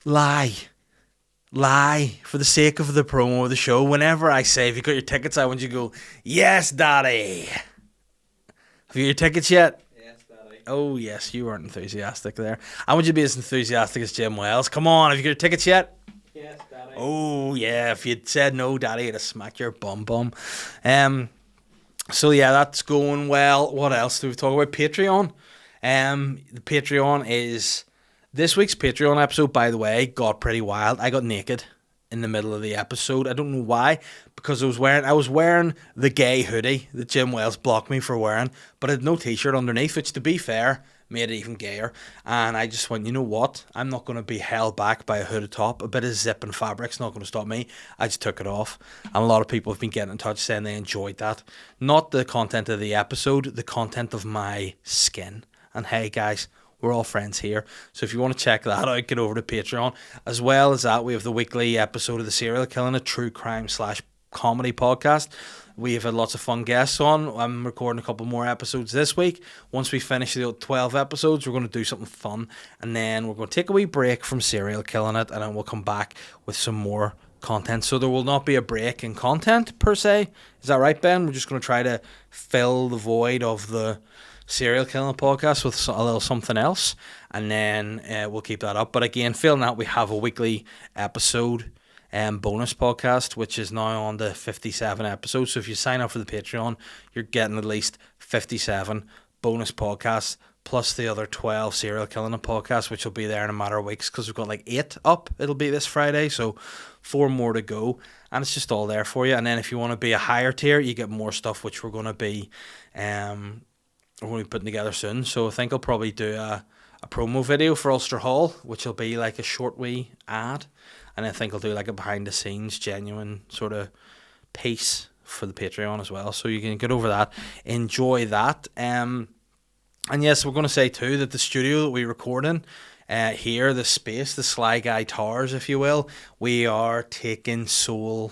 Lie. For the sake of the promo of the show, whenever I say, if you got your tickets, I want you to go, yes, daddy. Have you got your tickets yet? Yes, Daddy. Oh, yes, you weren't enthusiastic there. I want you to be as enthusiastic as Jim Wells. Come on, have you got your tickets yet? Yes, Daddy. Oh, yeah, if you'd said no, daddy, I'd have smacked your bum. So, yeah, that's going well. What else do we talk about? Patreon. The Patreon is... This week's Patreon episode, by the way, got pretty wild. I got naked in the middle of the episode. I don't know why, because I was wearing the gay hoodie that Jim Wells blocked me for wearing, but I had no t-shirt underneath, which, to be fair, made it even gayer. And I just went, you know what? I'm not going to be held back by a hooded top. A bit of zip and fabric's not going to stop me. I just took it off. And a lot of people have been getting in touch saying they enjoyed that. Not the content of the episode, the content of my skin. And hey, guys, we're all friends here. So if you want to check that out, get over to Patreon. As well as that, we have the weekly episode of The Serial Killing, a true crime / comedy podcast. We have had lots of fun guests on. I'm recording a couple more episodes this week. Once we finish the 12 episodes, we're going to do something fun. And then we're going to take a wee break from Serial Killing It, and then we'll come back with some more content. So there will not be a break in content, per se. Is that right, Ben? We're just going to try to fill the void of the Serial Killing podcast with a little something else, and then we'll keep that up. But again, failing that, we have a weekly episode bonus podcast, which is now on to 57 episodes. So if you sign up for the Patreon, you're getting at least 57 bonus podcasts, plus the other 12 Serial Killing podcasts, which will be there in a matter of weeks, because we've got like 8 up. It'll be this Friday, so 4 more to go, and it's just all there for you. And then if you want to be a higher tier, you get more stuff, which we're going to be putting together soon. So I think I'll probably do a promo video for Ulster Hall, which will be like a short wee ad, and I think I'll do like a behind the scenes genuine sort of piece for the Patreon as well, so you can get over that, enjoy that. And yes, we're going to say too that the studio that we record in here, the space, the Sly Guy Towers, if you will, we are taking sole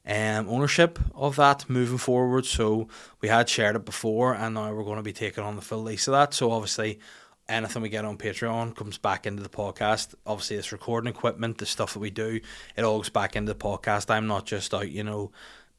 ownership of that moving forward. So we had shared it before, and now we're going to be taking on the full lease of that. So obviously anything we get on Patreon comes back into the podcast. Obviously this recording equipment, the stuff that we do, it all goes back into the podcast. I'm not just out,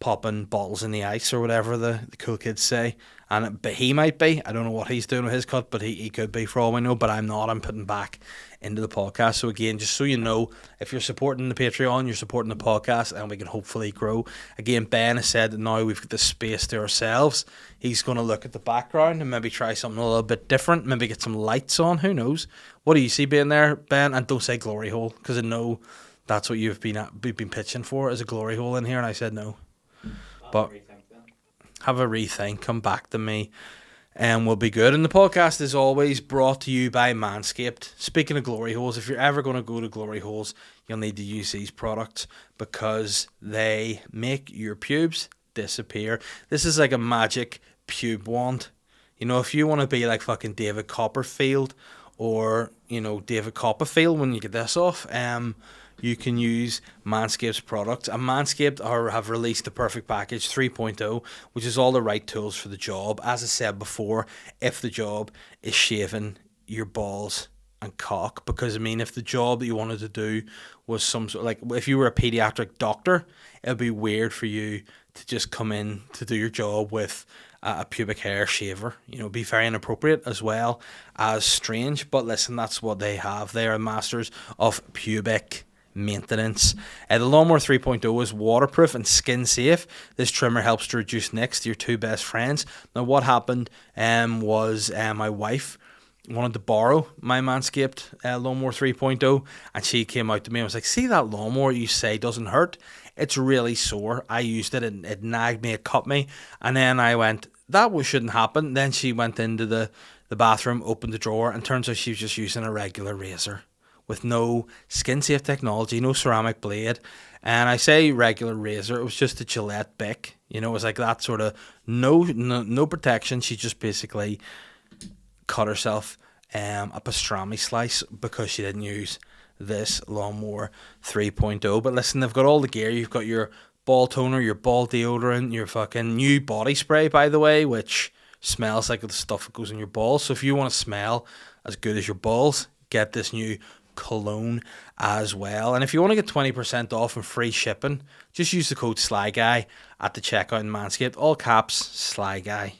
popping bottles in the ice or whatever the cool kids say. But he might be. I don't know what he's doing with his cut, but he could be for all we know. But I'm not. I'm putting back into the podcast. So again, just so you know, if you're supporting the Patreon, you're supporting the podcast, and we can hopefully grow. Again, Ben has said that now we've got the space to ourselves. He's going to look at the background and maybe try something a little bit different. Maybe get some lights on. Who knows? What do you see being there, Ben? And don't say glory hole, because I know that's what we've been pitching for, is a glory hole in here, and I said no. But have a rethink, come back to me, and we'll be good. And the podcast is always brought to you by Manscaped. Speaking of glory holes, if you're ever going to go to glory holes, you'll need to use these products, because they make your pubes disappear. This is like a magic pube wand. If you want to be like fucking David Copperfield, or David Copperfield when you get this off, you can use Manscaped's products. And Manscaped have released the Perfect Package 3.0, which is all the right tools for the job. As I said before, if the job is shaving your balls and cock, because if the job that you wanted to do was some sort of, like, if you were a pediatric doctor, it would be weird for you to just come in to do your job with a pubic hair shaver. It'd be very inappropriate as well as strange. But listen, that's what they have. They are masters of pubic maintenance. The Lawnmower 3.0 is waterproof and skin safe. This trimmer helps to reduce nicks to your two best friends. Now what happened was my wife wanted to borrow my Manscaped lawnmower 3.0, and she came out to me and was like, see that lawnmower you say doesn't hurt? It's really sore. I used it and it nagged me, it cut me. And then I went, shouldn't happen. Then she went into the bathroom, opened the drawer, and turns out she was just using a regular razor with no skin safe technology, no ceramic blade. And I say regular razor, it was just a Gillette Bic. You know, it was like that sort of no protection. She just basically cut herself a pastrami slice because she didn't use this lawnmower 3.0. But listen, they've got all the gear. You've got your ball toner, your ball deodorant, your fucking new body spray, by the way, which smells like the stuff that goes in your balls. So if you want to smell as good as your balls, get this new cologne as well. And if you want to get 20% off and free shipping, just use the code SLYGUY at the checkout in Manscaped. All caps, SLYGUY.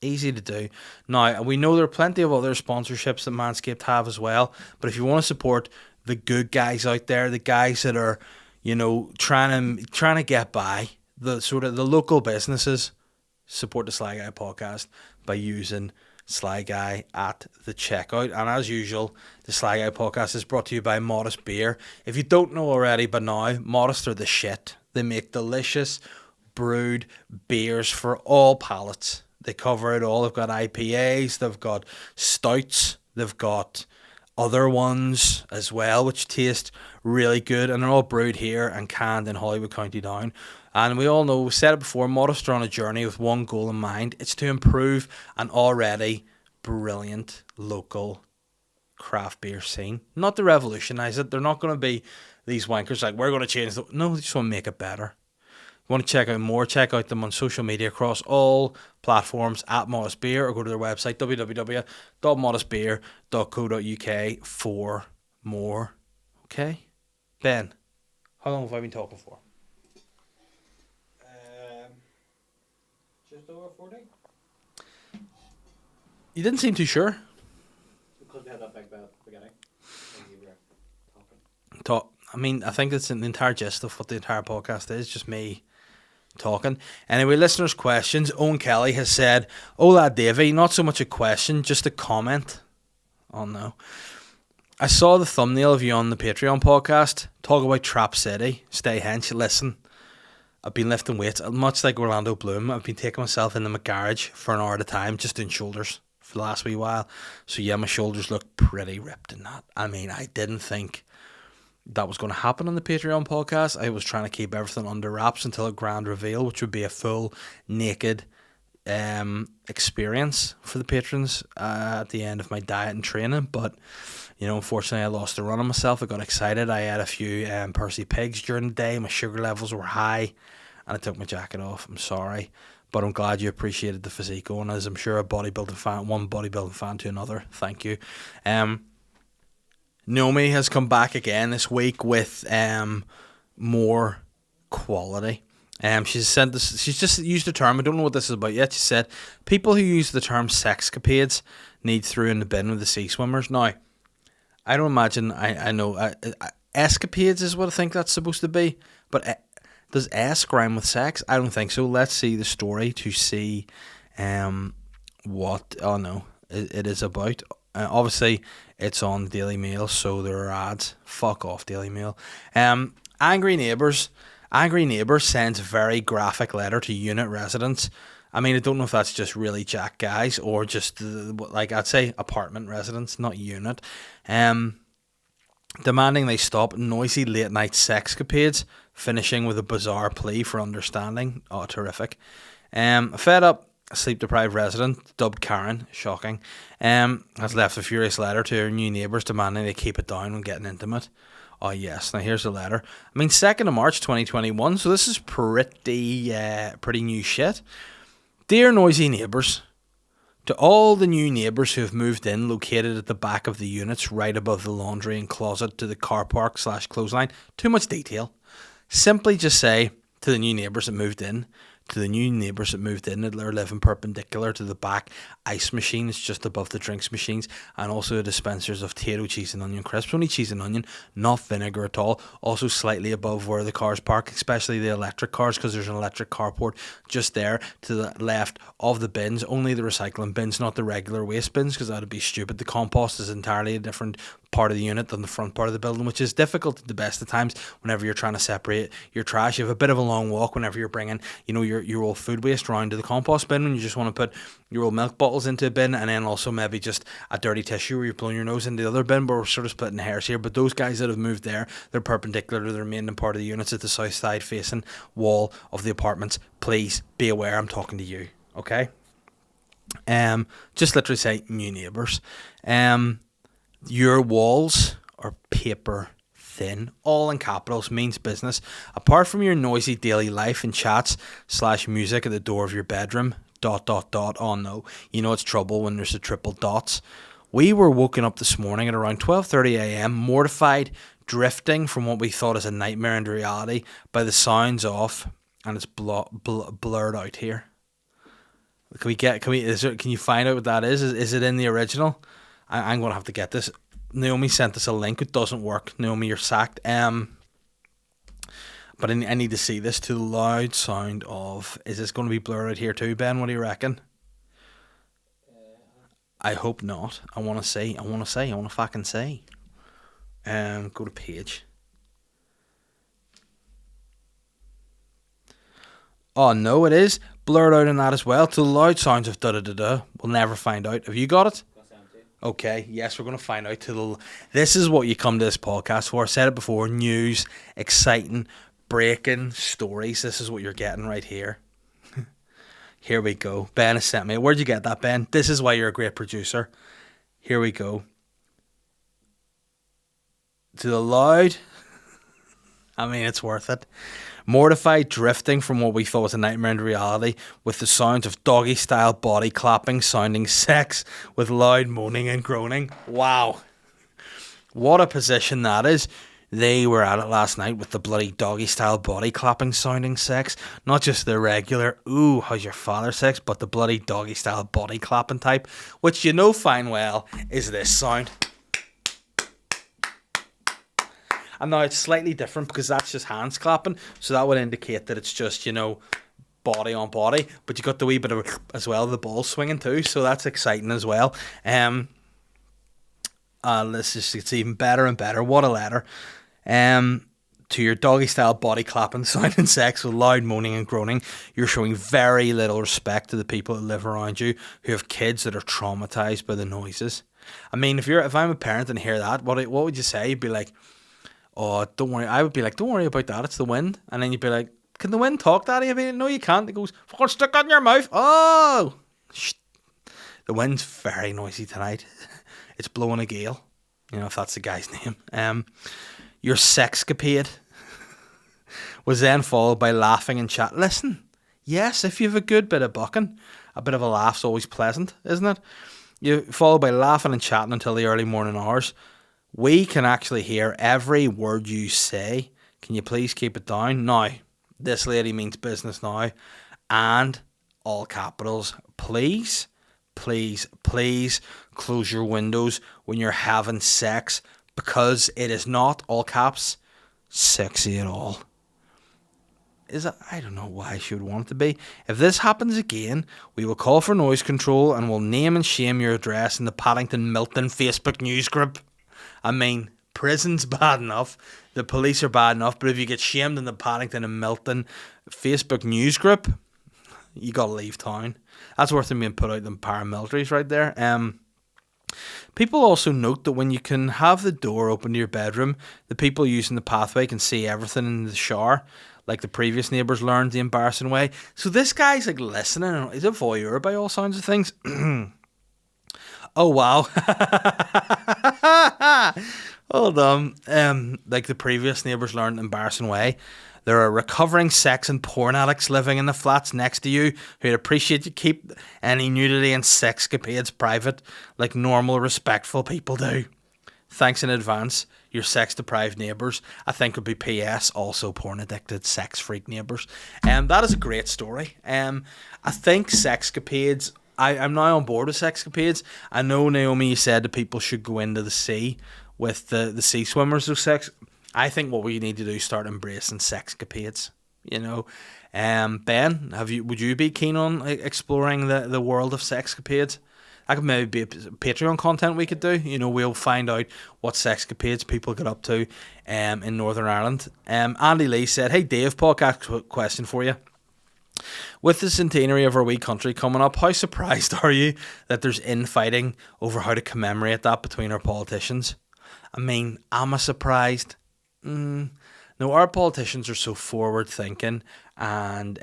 Easy to do. Now, we know there are plenty of other sponsorships that Manscaped have as well, but if you want to support the good guys out there, the guys that are, you know, trying to get by, the sort of the local businesses, support the Sly Guy podcast by using Sly Guy at the checkout. And as usual, the Sly Guy podcast is brought to you by Modest Beer. If you don't know already by now, Modest are the shit. They make delicious brewed beers for all palates. They cover it all. They've got IPAs, they've got stouts, they've got other ones as well, which taste really good, and they're all brewed here and canned in Hollywood County Down. And we all know, we've said it before, Modest are on a journey with one goal in mind. It's to improve an already brilliant local craft beer scene. Not to revolutionise it. They're not going to be these wankers like, we're going to change the... No, they just want to make it better. If you want to check out more, check out them on social media across all platforms at Modest Beer, or go to their website, www.modestbeer.co.uk for more. Okay? Ben, how long have I been talking for? Just over 40? You didn't seem too sure. Because we had that big bell at the beginning. And you were talking. I mean, I think that's the entire gist of what the entire podcast is, just me talking. Anyway, listeners' questions. Owen Kelly has said, "Hola, Davey." Not so much a question, just a comment. Oh no. I saw the thumbnail of you on the Patreon podcast. Talk about Trap City. Stay hench. Listen, I've been lifting weights. Much like Orlando Bloom, I've been taking myself into my garage for an hour at a time, just doing shoulders for the last wee while. So yeah, my shoulders look pretty ripped in that. I mean, I didn't think that was going to happen on the Patreon podcast. I was trying to keep everything under wraps until a grand reveal, which would be a full naked experience for the patrons at the end of my diet and training. But you know, unfortunately, I lost the run on myself. I got excited. I had a few Percy Pigs during the day. My sugar levels were high, and I took my jacket off. I'm sorry, but I'm glad you appreciated the physique, and as I'm sure one bodybuilding fan to another. Thank you. Naomi has come back again this week with more quality. She's said this. She's just used the term. I don't know what this is about yet. She said people who use the term sexcapades need through in the bin with the sea swimmers. Now, I don't imagine. I know escapades is what I think that's supposed to be. But does S rhyme with sex? I don't think so. Let's see the story to see what. Oh no, it is about. Obviously, it's on the Daily Mail, so there are ads. Fuck off, Daily Mail. Angry neighbours sends very graphic letter to unit residents. I mean, I don't know if that's just really jack guys or just, like I'd say, apartment residents, not unit. Demanding they stop noisy late-night sexcapades, finishing with a bizarre plea for understanding. Oh, terrific. Fed up, sleep-deprived resident, dubbed Karen, shocking, has left a furious letter to her new neighbours demanding they keep it down when getting intimate. Oh yes, now here's the letter. I mean, 2nd of March 2021, so this is pretty new shit. Dear noisy neighbours, to all the new neighbours who have moved in, located at the back of the units, right above the laundry and closet to the car park / clothesline, too much detail. Simply just say to the new neighbours that moved in, to the new neighbours that moved in that are living perpendicular to the back ice machine. It's just above the drinks machines, and also the dispensers of potato, cheese and onion crisps. Only cheese and onion, not vinegar at all. Also slightly above where the cars park, especially the electric cars, because there's an electric carport just there to the left of the bins. Only the recycling bins, not the regular waste bins, because that would be stupid. The compost is entirely a different part of the unit than the front part of the building, which is difficult at the best of times whenever you're trying to separate your trash. You have a bit of a long walk whenever you're bringing, your old food waste around to the compost bin, when you just want to put your old milk bottles into a bin, and then also maybe just a dirty tissue where you're blowing your nose into the other bin. But we're sort of splitting hairs here. But those guys that have moved there, they're perpendicular to the remaining part of the units at the south side facing wall of the apartments. Please be aware, I'm talking to you, okay? Just literally say new neighbours. Your walls are paper thin, all in capitals, means business. Apart from your noisy daily life and chats / music at the door of your bedroom, ... Oh no, you know it's trouble when there's a triple dots. We were woken up this morning at around 12:30 a.m, mortified, drifting from what we thought is a nightmare into reality by the sounds of, and it's blurred out here. Can you find out what that is? Is it in the original? I'm going to have to get this. Naomi sent us a link. It doesn't work. Naomi, you're sacked. But I need to see this. To the loud sound of... Is this going to be blurred out here too, Ben? What do you reckon? I hope not. I want to fucking say. Go to page. Oh, no, it is blurred out in that as well. To the loud sounds of da-da-da-da. We'll never find out. Have you got it? Okay, yes, we're going to find out. This is what you come to this podcast for. I said it before. News, exciting, breaking stories. This is what you're getting right here. Here we go. Ben has sent me. Where'd you get that, Ben? This is why you're a great producer. Here we go. To the loud. I mean, it's worth it. Mortified, drifting from what we thought was a nightmare into reality, with the sounds of doggy-style body clapping, sounding sex, with loud moaning and groaning. Wow. What a position that is. They were at it last night with the bloody doggy-style body clapping, sounding sex. Not just the regular, ooh, how's your father sex, but the bloody doggy-style body clapping type, which you know fine well is this sound. And now it's slightly different because that's just hands clapping, so that would indicate that it's just, body on body. But you got the wee bit of as well, the ball swinging too, so that's exciting as well. It's even better and better. What a letter. To your doggy style body clapping, sounding sex with loud moaning and groaning, you're showing very little respect to the people that live around you who have kids that are traumatized by the noises. I mean, if I'm a parent and hear that, what would you say? You'd be like, oh, don't worry. I would be like, don't worry about that. It's the wind. And then you'd be like, can the wind talk, Daddy? I mean, no, you can't. It goes, fucking stick that in your mouth. Oh, shh. The wind's very noisy tonight. It's blowing a gale. If that's the guy's name. Your sexcapade was then followed by laughing and chat. Listen, yes, if you have a good bit of bucking, a bit of a laugh's always pleasant, isn't it? You followed by laughing and chatting until the early morning hours. We can actually hear every word you say. Can you please keep it down? Now, this lady means business now. And all capitals, please, please, please close your windows when you're having sex, because it is not, all caps, sexy at all. I don't know why she would want it to be. If this happens again, we will call for noise control and will name and shame your address in the Paddington Milton Facebook news group. I mean, prison's bad enough, the police are bad enough, but if you get shamed in the Paddington and Milton Facebook news group, you gotta leave town. That's worth them being put out than paramilitaries right there. People also note that when you can have the door open to your bedroom, the people using the pathway can see everything in the shower, like the previous neighbours learned the embarrassing way. So this guy's like listening, he's a voyeur by all sounds of things. Oh wow. Hold on. Like the previous neighbours learned an embarrassing way. There are recovering sex and porn addicts living in the flats next to you who'd appreciate you keep any nudity and sexcapades private like normal, respectful people do. Thanks in advance. Your sex-deprived neighbours. I think would be P.S. Also porn-addicted, sex-freak neighbours. That is a great story. I think sexcapades... I'm now on board with sexcapades. I know, Naomi, you said that people should go into the sea with the sea swimmers of sex. I think what we need to do is start embracing sexcapades. You know, Ben, would you be keen on exploring the world of sexcapades? That could maybe be Patreon content we could do. You know, we'll find out what sexcapades people get up to in Northern Ireland. Andy Lee said, "Hey Dave, podcast question for you. With the centenary of our wee country coming up, how surprised are you that there's infighting over how to commemorate that between our politicians?" I mean, am I surprised? No, our politicians are so forward thinking and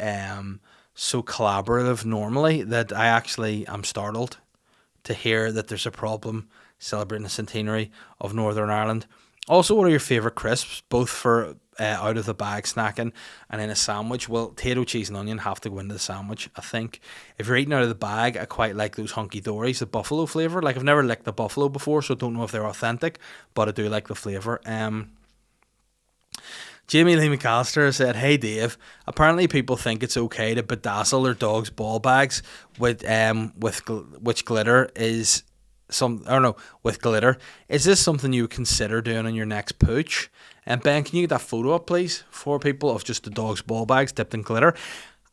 so collaborative normally that I actually am startled to hear that there's a problem celebrating the centenary of Northern Ireland. Also, what are your favourite crisps, both for out of the bag snacking and in a sandwich? Well, potato, cheese and onion have to go into the sandwich, I think. If you're eating out of the bag, I quite like those hunky dories, the buffalo flavour. Like, I've never licked the buffalo before, so I don't know if they're authentic, but I do like the flavour. Jamie Lee McAllister said, "Hey Dave, apparently people think it's okay to bedazzle their dog's ball bags with which glitter is with glitter. Is this something you would consider doing on your next pooch?" And Ben, can you get that photo up, please, for people of just the dog's ball bags dipped in glitter?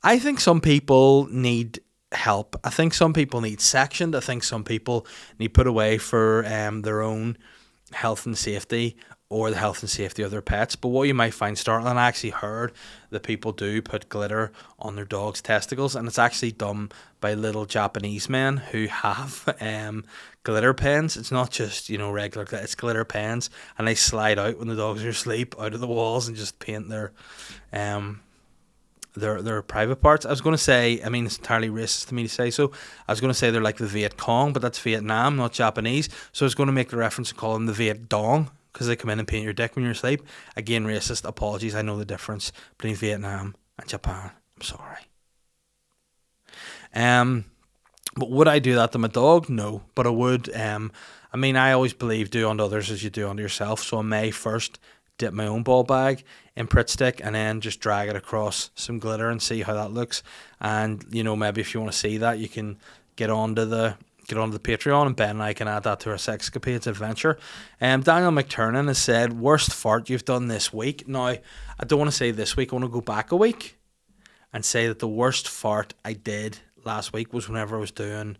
I think some people need help. I think some people need sectioned. I think some people need put away for their own health and safety, or the health and safety of their pets. But what you might find startling, I actually heard that people do put glitter on their dog's testicles, and it's actually done by little Japanese men who have glitter pens. It's not just, regular glitter, it's glitter pens, and they slide out when the dogs are asleep out of the walls and just paint their private parts. I was going to say, I mean, it's entirely racist to me to say so. I was going to say they're like the Viet Cong, but that's Vietnam, not Japanese. So I was going to make the reference and call them the Viet Dong, because they come in and paint your dick when you're asleep. Again, racist. Apologies. I know the difference between Vietnam and Japan. I'm sorry. But would I do that to my dog? No, but I would. I mean, I always believe do unto others as you do unto yourself. So I may first dip my own ball bag in Pritt Stick and then just drag it across some glitter and see how that looks. And, maybe if you want to see that, you can get onto the Patreon, and Ben and I can add that to our Sexcapades adventure. Daniel McTurnan has said, "Worst fart you've done this week." Now, I don't want to say this week. I want to go back a week and say that the worst fart I did last week was whenever I was doing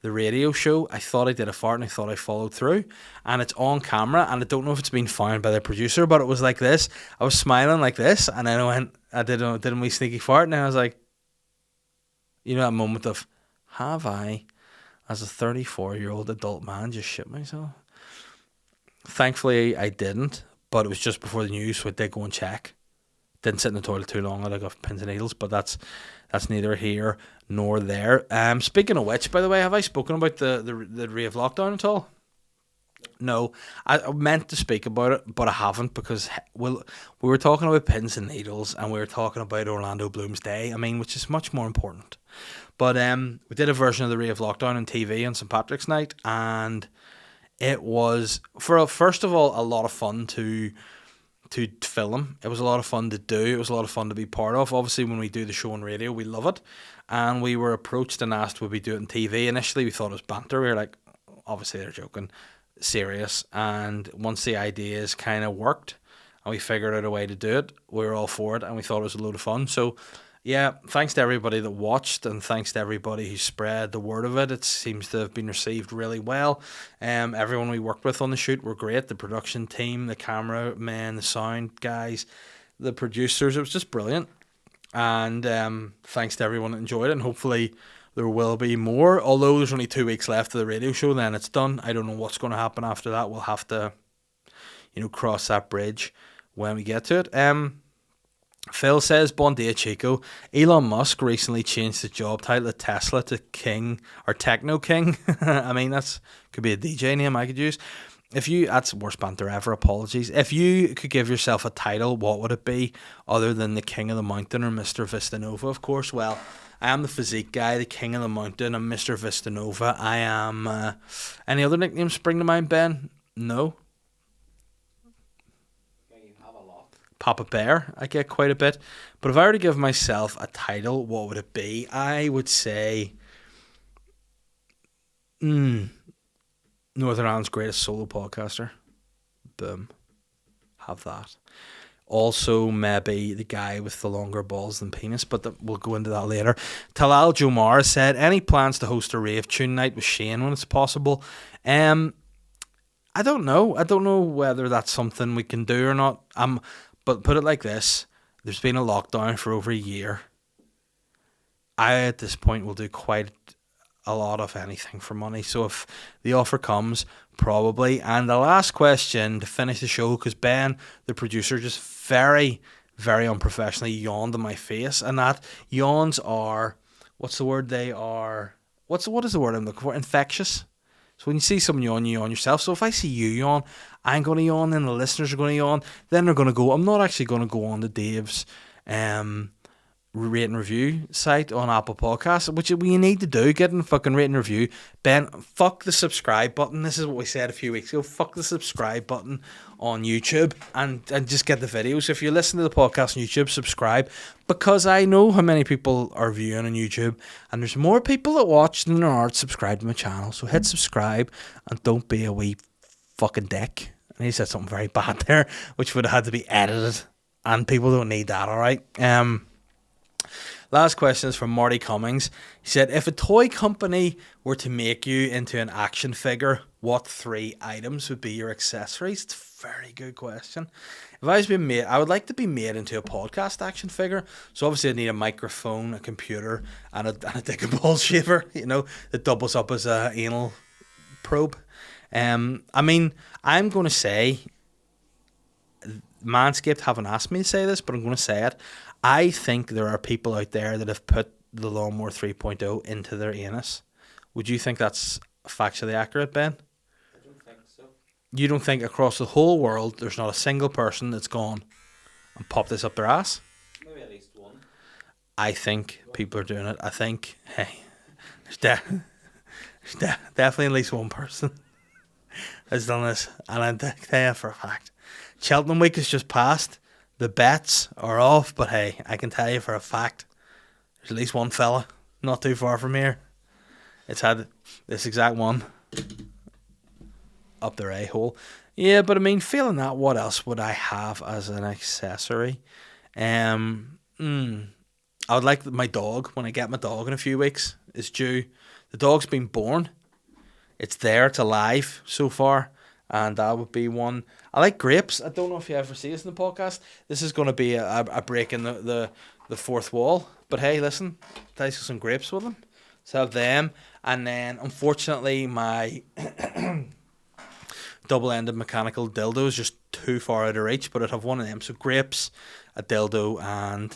the radio show. I thought I did a fart and I thought I followed through, and it's on camera, and I don't know if it's been found by the producer, but it was like this. I was smiling like this, and then I did a wee sneaky fart, and I was like, that moment of, have I, as a 34-year-old adult man, just shit myself? Thankfully, I didn't, but it was just before the news, so I did go and check. Didn't sit in the toilet too long, I got pins and needles, but that's neither here nor there. Speaking of which, by the way, have I spoken about the rave lockdown at all? No, I meant to speak about it, but I haven't, because we were talking about pins and needles, and we were talking about Orlando Bloom's Day, which is much more important. But we did a version of the rave lockdown on TV on St. Patrick's Night, and it was, first of all, a lot of fun to film. It was a lot of fun to do. It was a lot of fun to be part of. Obviously, when we do the show on radio, we love it. And we were approached and asked would we do it on TV. Initially, we thought it was banter. We were like, obviously they're joking, serious. And once the ideas kind of worked and we figured out a way to do it, we were all for it, and we thought it was a load of fun. So yeah, thanks to everybody that watched, and thanks to everybody who spread the word of it. It seems to have been received really well. Everyone we worked with on the shoot were great. The production team, the cameramen, the sound guys, the producers. It was just brilliant. And thanks to everyone that enjoyed it, and hopefully there will be more. Although there's only 2 weeks left of the radio show, then it's done. I don't know what's going to happen after that. We'll have to, cross that bridge when we get to it. Phil says, "Bon dia, Chico. Elon Musk recently changed his job title at Tesla to King, or Techno King." That's could be a DJ name I could use. That's the worst banter ever, apologies. If you could give yourself a title, what would it be, other than the King of the Mountain or Mr. Vistanova, of course? Well, I am the physique guy, the King of the Mountain. I'm Mr. Vistanova. I am, any other nicknames spring to mind, Ben? No? Papa Bear, I get quite a bit. But if I were to give myself a title, what would it be? I would say Northern Ireland's greatest solo podcaster. Boom. Have that. Also, maybe the guy with the longer balls than penis, but we'll go into that later. Talal Jomar said, any plans to host a rave tune night with Shane when it's possible? I don't know. I don't know whether that's something we can do or not. But put it like this. There's been a lockdown for over a year. I, at this point, will do quite a lot of anything for money. So if the offer comes, probably. And the last question to finish the show, because Ben, the producer, just very, very unprofessionally yawned in my face. And that yawns are, what's the word? They are, what is the word I'm looking for? Infectious. So when you see someone yawn, you yawn yourself. So if I see you yawn, I'm going to yawn, then the listeners are going to yawn. Then they're going to go, I'm not actually going to go on to Dave's rate and review site on Apple Podcasts, which we need to do, get in fucking rate and review. Ben, fuck the subscribe button. This is what we said a few weeks ago. Fuck the subscribe button on YouTube and just get the videos. If you listen to the podcast on YouTube, subscribe, because I know how many people are viewing on YouTube, and there's more people that watch than there are subscribe to my channel. So hit subscribe and don't be a wee fucking dick. And he said something very bad there, which would have had to be edited, and people don't need that, alright? Last question is from Marty Cummings. He said, if a toy company were to make you into an action figure, what 3 items would be your accessories? It's a very good question. If I was being made, I would like to be made into a podcast action figure. So obviously I'd need a microphone, a computer, and a dick and ball shaver, you know, that doubles up as a anal probe. I mean, I'm going to say, Manscaped haven't asked me to say this, but I'm going to say it. I think there are people out there that have put the Lawnmower 3.0 into their anus. Would you think that's factually accurate, Ben? I don't think so. You don't think across the whole world there's not a single person that's gone and popped this up their ass? Maybe at least one. I think people are doing it. I think, hey, there's definitely at least one person has done this. And I tell you for a fact, Cheltenham week has just passed. The bets are off, but hey, I can tell you for a fact, there's at least one fella not too far from here. It's had this exact one up their a-hole. Yeah, but I mean, feeling that, what else would I have as an accessory? I would like my dog, when I get my dog in a few weeks, is due. The dog's been born. It's there, it's alive so far. And that would be one. I like grapes. I don't know if you ever see this in the podcast. This is going to be a break in the fourth wall. But hey, listen, taste some grapes with them. So have them. And then, unfortunately, my double-ended mechanical dildo is just too far out of reach. But I'd have one of them. So grapes, a dildo, and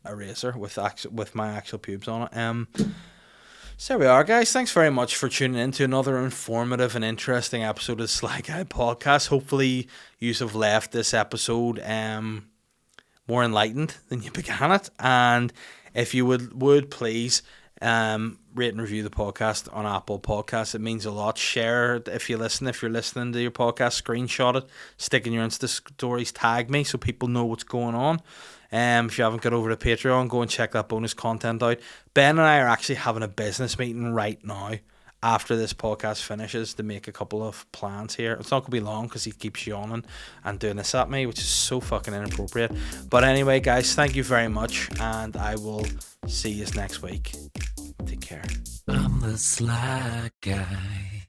a razor with my actual pubes on it. So there we are, guys. Thanks very much for tuning in to another informative and interesting episode of SLY Guy Podcast. Hopefully you have left this episode more enlightened than you began it. And if you would please rate and review the podcast on Apple Podcasts. It means a lot. Share it if you listen. If you're listening to your podcast, screenshot it, stick in your Insta stories, tag me so people know what's going on. If you haven't got over to Patreon, go and check that bonus content out. Ben and I are actually having a business meeting right now after this podcast finishes to make a couple of plans here. It's not going to be long because he keeps yawning and doing this at me, which is so fucking inappropriate. But anyway, guys, thank you very much, and I will see you next week. Take care. I'm the sly guy.